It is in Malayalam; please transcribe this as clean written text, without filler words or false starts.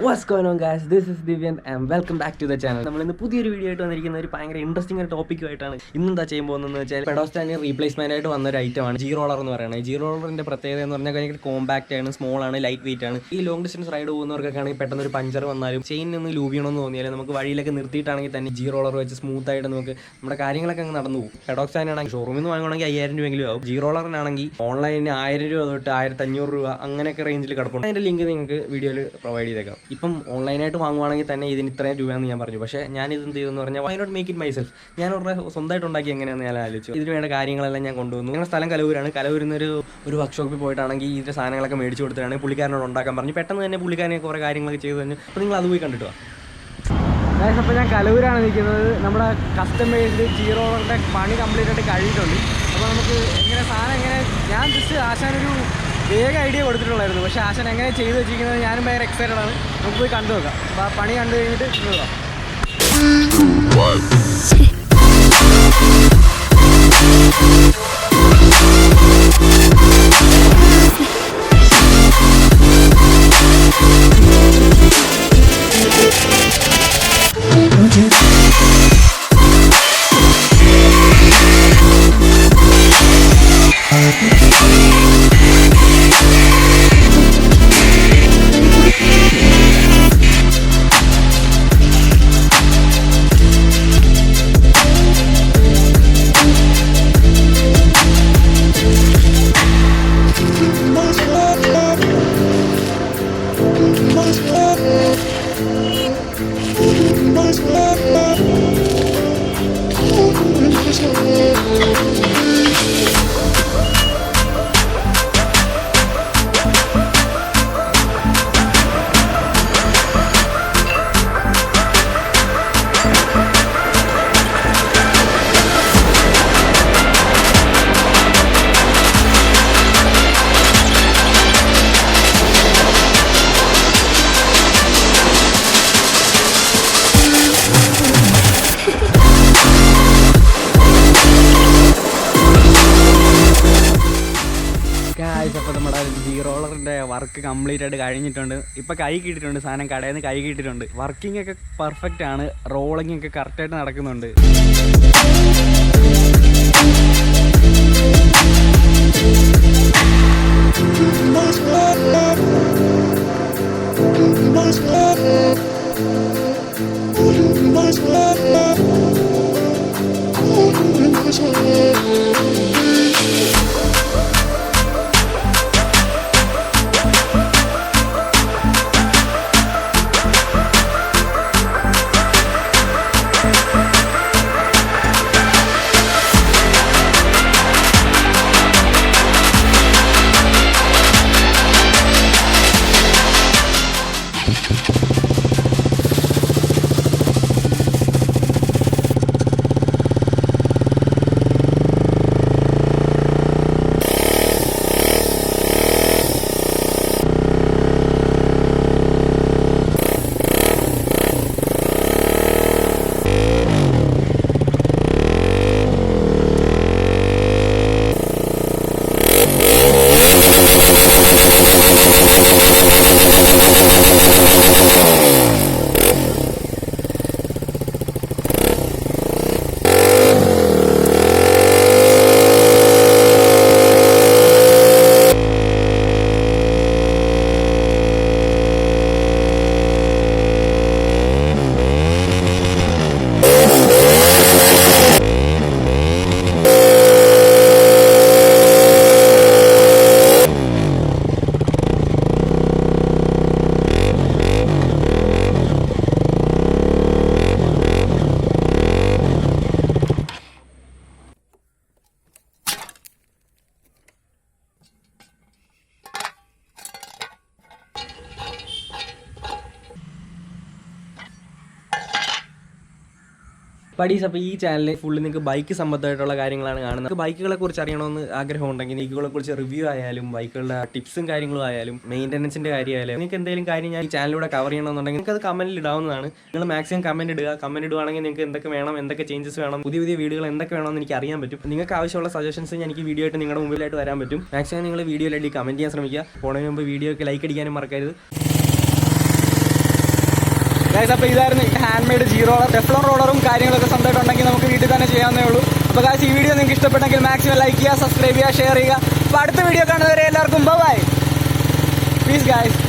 What's going on guys, this is Divyan and welcome back to the channel. നമ്മൾ ഇന്ന് പുതിയൊരു വീഡിയോ ആയിട്ട് വന്നിരിക്കുന്ന ഒരു ഭയങ്കര ഇൻട്രസ്റ്റിംഗ് ഒരു ടോപ്പിക്കുമായിട്ടാണ്. ഇന്നെന്താ ചെയ്യാൻ പോകുന്നതെന്ന് വെച്ചാൽ പെഡോക്ക് സ്റ്റാൻഡിന് റീപ്ലേസ്മെന്റ് ആയിട്ട് വന്നൊരു ഐറ്റമാണ് ജി റോളർ എന്ന് പറയുന്നത്. ജി റോളറിന്റെ പ്രത്യേകത എന്ന് പറഞ്ഞാൽ ഭയങ്കര കോമ്പാക്റ്റ് ആണ്, സ്മോൾ ആണ്, ലൈറ്റ് വെയിറ്റ് ആണ്. ഈ ലോങ് ഡിസ്റ്റൻസ് റൈഡ് പോകുന്നവർക്കൊക്കെ ആണെങ്കിൽ പെട്ടെന്ന് ഒരു പഞ്ചർ വന്നാലും ചെയിനൊന്ന് ലൂബ് ചെയ്യണമെന്ന് തോന്നിയാലും നമുക്ക് വഴിയിലൊക്കെ നിർത്തിയിട്ടാണെങ്കിൽ തന്നെ ജി റോളർ വെച്ച് സ്മൂത്ത് ആയിട്ട് നമുക്ക് നമ്മുടെ കാര്യങ്ങളൊക്കെ അങ്ങ് നടന്നു പോകും. പെഡോക്ക് സ്റ്റാൻഡാണെങ്കിൽ ഷോറൂമിൽ നിന്ന് വാങ്ങുകയാണെങ്കിൽ 5000 രൂപയെങ്കിലും ആവും. ജി റോളറിനാണെങ്കിൽ ഓൺലൈനിന് 1000 രൂപ തൊട്ട് 1500 രൂപ അങ്ങനെയൊക്കെ റേഞ്ചിൽ കിടപ്പുണ്ട്. അതിന്റെ ലിങ്ക് നിങ്ങൾക്ക് വീഡിയോയിൽ പ്രൊവൈഡ് ചെയ്തേക്കാം. ഇപ്പം ഓൺലൈനായിട്ട് വാങ്ങുവാണെങ്കിൽ തന്നെ ഇതിന് ഇത്രയും രൂപയെന്ന് ഞാൻ പറഞ്ഞു. പക്ഷേ ഞാൻ ഇത് എന്ത് ചെയ്തെന്ന് പറഞ്ഞാൽ why not make it myself, ഞാൻ ഉടനെ സ്വന്തമായിട്ട് ഉണ്ടാക്കി എങ്ങനെയാണെന്ന് ഞാൻ ആലോചിച്ചു. ഇതിന് വേണ്ട കാര്യങ്ങളെല്ലാം ഞാൻ കൊണ്ടുവന്നു. ഞങ്ങളുടെ സ്ഥലം കലൂരാണ്. കലൂരിൽ ഒരു വർക്ക്ഷോപ്പിൽ പോയിട്ടാണെങ്കിൽ ഇതിൻ്റെ സാധനങ്ങളൊക്കെ മേടിച്ച് കൊടുത്തിട്ടാണ് പുള്ളിക്കാരനോട് ഉണ്ടാക്കാൻ പറഞ്ഞു. പെട്ടെന്ന് തന്നെ പുള്ളിക്കാരനെ കുറേ കാര്യങ്ങളൊക്കെ ചെയ്തു തന്നെ. അപ്പോൾ നിങ്ങൾ അത് പോയി കണ്ടിട്ട് വാ. അപ്പോൾ ഞാൻ കലൂരാണ് നിൽക്കുന്നത്. നമ്മുടെ കസ്റ്റമേഴ്സിൽ ജി റോളറിൻ്റെ പണി കംപ്ലീറ്റ് ആയിട്ട് കഴിഞ്ഞിട്ടുണ്ട്. അപ്പോൾ നമുക്ക് എങ്ങനെ സാധനം എങ്ങനെ ഞാൻ ജസ്റ്റ് ആശാനൊരു വേഗം ഐഡിയ കൊടുത്തിട്ടുള്ളായിരുന്നു. പക്ഷേ ആശാൻ എങ്ങനെ ചെയ്ത് വെച്ചിരിക്കുന്നത് ഞാനും ഭയങ്കര എക്സൈറ്റഡ് ആണ്. നമുക്ക് പോയി കണ്ടു നോക്കാം. അപ്പോൾ ആ പണി കണ്ടു കഴിഞ്ഞിട്ട് നോക്കാം. അപ്പോൾ നമ്മുടെ ജി റോളറിൻ്റെ വർക്ക് കംപ്ലീറ്റ് ആയിട്ട് കഴിഞ്ഞിട്ടുണ്ട്. ഇപ്പോൾ കൈ കിട്ടിയിട്ടുണ്ട്, സാധനം കടയിൽ നിന്ന് കൈ കിട്ടിയിട്ടുണ്ട്. വർക്കിംഗ് ഒക്കെ പെർഫെക്റ്റ് ആണ്, റോളിംഗ് ഒക്കെ കറക്റ്റായിട്ട് നടക്കുന്നുണ്ട്. പഠീസ്. അപ്പോൾ ഈ ചാനലിൽ ഫുള്ള് നിങ്ങൾക്ക് ബൈക്ക് സംബന്ധമായിട്ടുള്ള കാര്യങ്ങളാണ് കാണുന്നത്. നിങ്ങൾക്ക് ബൈക്കുകളെ കുറിച്ച് അറിയണമെന്ന് ആഗ്രഹമുണ്ടെങ്കിൽ ബൈക്കുകളെ കുറിച്ച് റിവ്യൂ ആയാലും ബൈക്കുകളുടെ ടിപ്സും കാര്യങ്ങളും ആയാലും മെയിൻ്റനൻസിൻ്റെ കാര്യമായാലും നിങ്ങൾക്ക് എന്തെങ്കിലും കാര്യം ഞാൻ ഈ ചാനലിലൂടെ കവർ ചെയ്യണമെന്നുണ്ടെങ്കിൽ നിങ്ങൾക്ക് അത് കമൻറ്റിൽ ഇടാവുന്നതാണ്. നിങ്ങൾ മാക്സിമം കമൻറ്റ് ഇടുക. കമൻറ്റ് ഇടുവാണെങ്കിൽ നിങ്ങൾക്ക് എന്തൊക്കെ വേണം, എന്തൊക്കെ ചേഞ്ചസ് വേണം, പുതിയ വീഡിയോകൾ എന്തൊക്കെ വേണമെന്ന് എനിക്ക് അറിയാൻ പറ്റും. നിങ്ങൾക്ക് ആവശ്യമുള്ള സജഷൻസ് എനിക്ക് വീഡിയോ ആയിട്ട് നിങ്ങളുടെ മുമ്പിലായിട്ട് വരാൻ പറ്റും. മാക്സിമം നിങ്ങൾ വീഡിയോയിലടി കമൻറ്റ് ചെയ്യാൻ ശ്രമിക്കുക. പോണതിന് മുമ്പ് വീഡിയോക്ക് ലൈക്ക് അടിക്കാനും മറക്കരുത്. ഗൈസ്, അപ്പോൾ ഇതായിരുന്നു hand made G roller. Teflon റോളറും കാര്യങ്ങളൊക്കെ സ്വന്തമായിട്ടുണ്ടെങ്കിൽ നമുക്ക് വീട്ടിൽ തന്നെ ചെയ്യാവുന്നേ ഉള്ളൂ. അപ്പോൾ ഗൈസ്, ഈ വീഡിയോ നിങ്ങൾക്ക് ഇഷ്ടപ്പെട്ടെങ്കിൽ മാക്സിമം ലൈക്ക് ചെയ്യുക, സബ്സ്ക്രൈബ് ചെയ്യുക, ഷെയർ ചെയ്യുക. അപ്പോൾ അടുത്ത വീഡിയോ കാണുന്നവരെ എല്ലാവർക്കും ബൈ. Piece guys.